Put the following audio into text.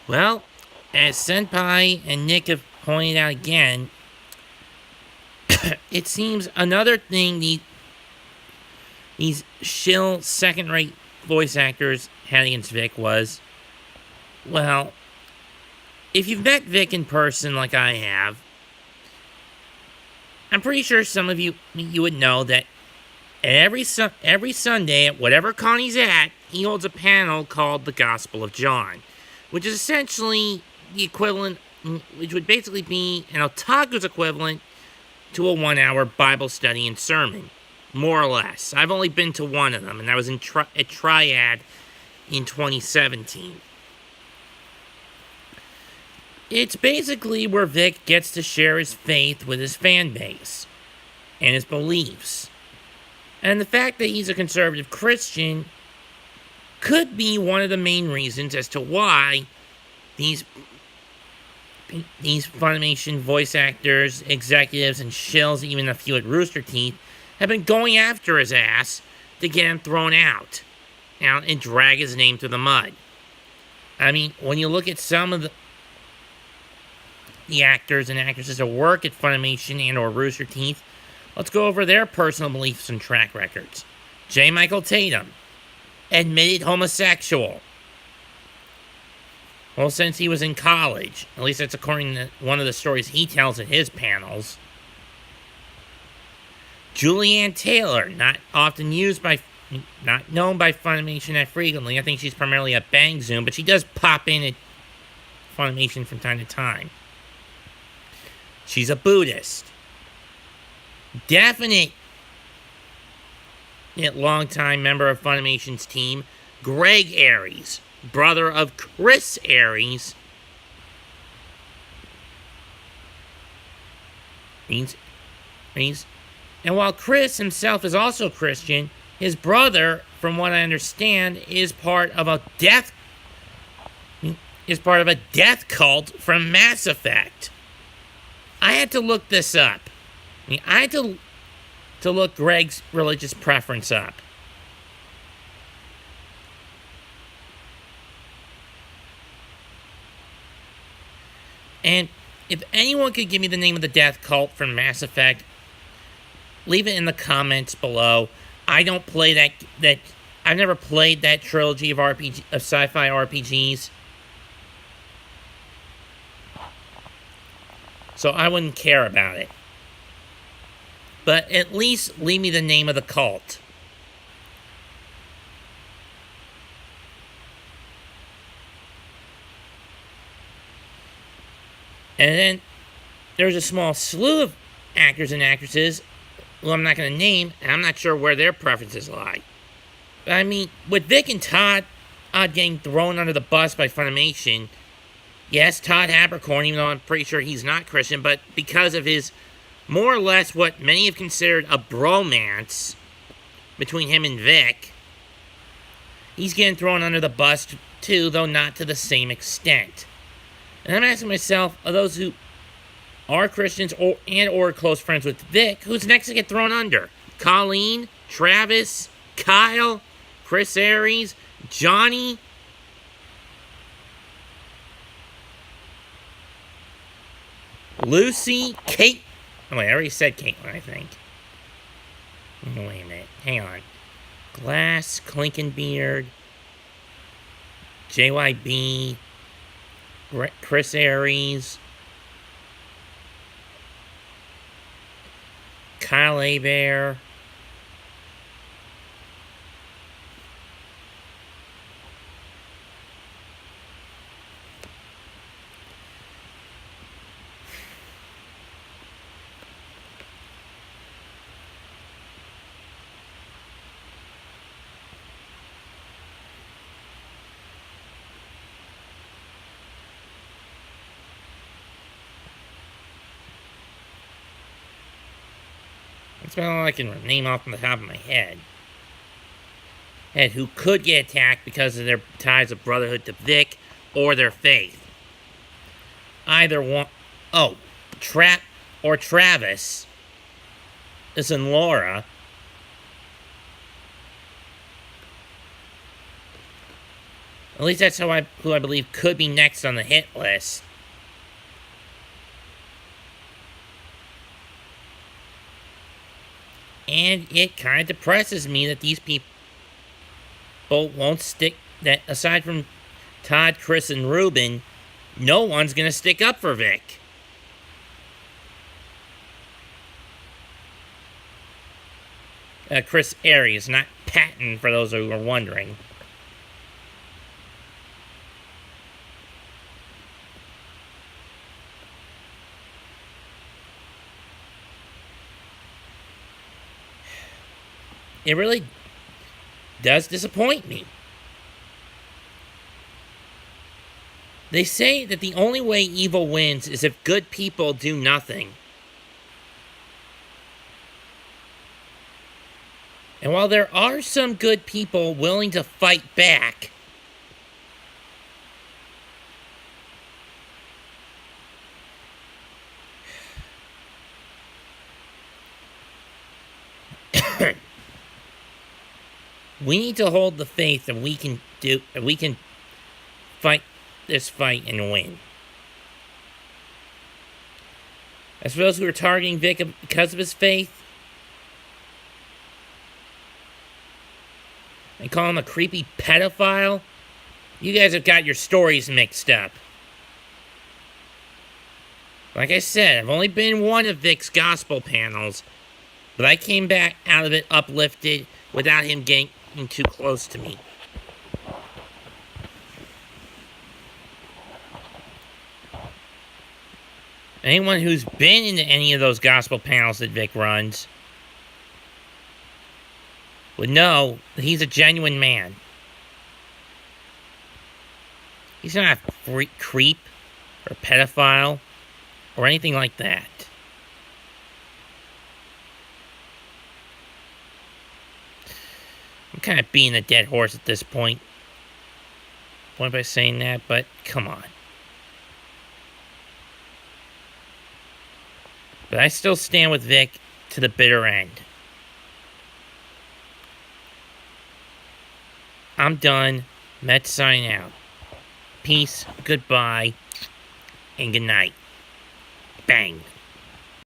Well, as Senpai and Nick have pointed out again, it seems another thing these shill second-rate voice actors had against Vic was, well, if you've met Vic in person like I have, I'm pretty sure some of you would know that every Sunday at whatever con he's at, he holds a panel called the Gospel of John, which is essentially the equivalent, which would basically be an otaku's equivalent to a 1-hour Bible study and sermon, more or less. I've only been to one of them, and that was at Triad in 2017. It's basically where Vic gets to share his faith with his fan base and his beliefs. And the fact that he's a conservative Christian could be one of the main reasons as to why these Funimation voice actors, executives, and shills, even a few at Rooster Teeth, have been going after his ass to get him thrown out and drag his name through the mud. I mean, when you look at some of the actors and actresses that work at Funimation and or Rooster Teeth, let's go over their personal beliefs and track records. J. Michael Tatum, admitted homosexual. Well, since he was in college, at least that's according to one of the stories he tells at his panels. Julianne Taylor, not known by Funimation that frequently. I think she's primarily a Bang Zoom, but she does pop in at Funimation from time to time. She's a Buddhist. Definite longtime member of Funimation's team, Greg Aries, brother of Chris Aries. And while Chris himself is also Christian, his brother, from what I understand, is part of a death cult from Mass Effect. I had to look this up. I had to look Greg's religious preference up. And if anyone could give me the name of the death cult from Mass Effect, leave it in the comments below. I don't play that I've never played that trilogy of sci-fi RPGs. So I wouldn't care about it. But at least leave me the name of the cult. And then there's a small slew of actors and actresses who I'm not going to name, and I'm not sure where their preferences lie. But I mean, with Vic and Todd getting thrown under the bus by Funimation, yes, Todd Habercorn, even though I'm pretty sure he's not Christian, but because of his more or less what many have considered a bromance between him and Vic, he's getting thrown under the bus too, though not to the same extent. And I'm asking myself, of those who are Christians or close friends with Vic, who's next to get thrown under? Colleen, Travis, Kyle, Chris Aries, Johnny? Lucy, Kate. Oh, wait, I already said Caitlin, I think. Wait a minute. Hang on. Glass, Clinkenbeard, JYB, Chris Aries, Kyle Abear, that's about all I can name off the top of my head. And who could get attacked because of their ties of brotherhood to Vic or their faith. Either one. Oh, Travis. This and Laura. At least that's who I believe could be next on the hit list. And it kind of depresses me that these people won't stick, that aside from Todd, Chris, and Ruben, no one's going to stick up for Vic. Chris Arias, not Patton, for those who are wondering. It really does disappoint me. They say that the only way evil wins is if good people do nothing. And while there are some good people willing to fight back, we need to hold the faith that we can fight this fight and win. As for those who are targeting Vic because of his faith, and call him a creepy pedophile, you guys have got your stories mixed up. Like I said, I've only been in one of Vic's gospel panels, but I came back out of it uplifted without him getting too close to me. Anyone who's been into any of those gospel panels that Vic runs would know that he's a genuine man. He's not a creep or pedophile or anything like that. I'm kind of beating a dead horse at this point. Point by saying that, but come on. But I still stand with Vic to the bitter end. I'm done. Mets signing out. Peace, goodbye, and good night. Bang.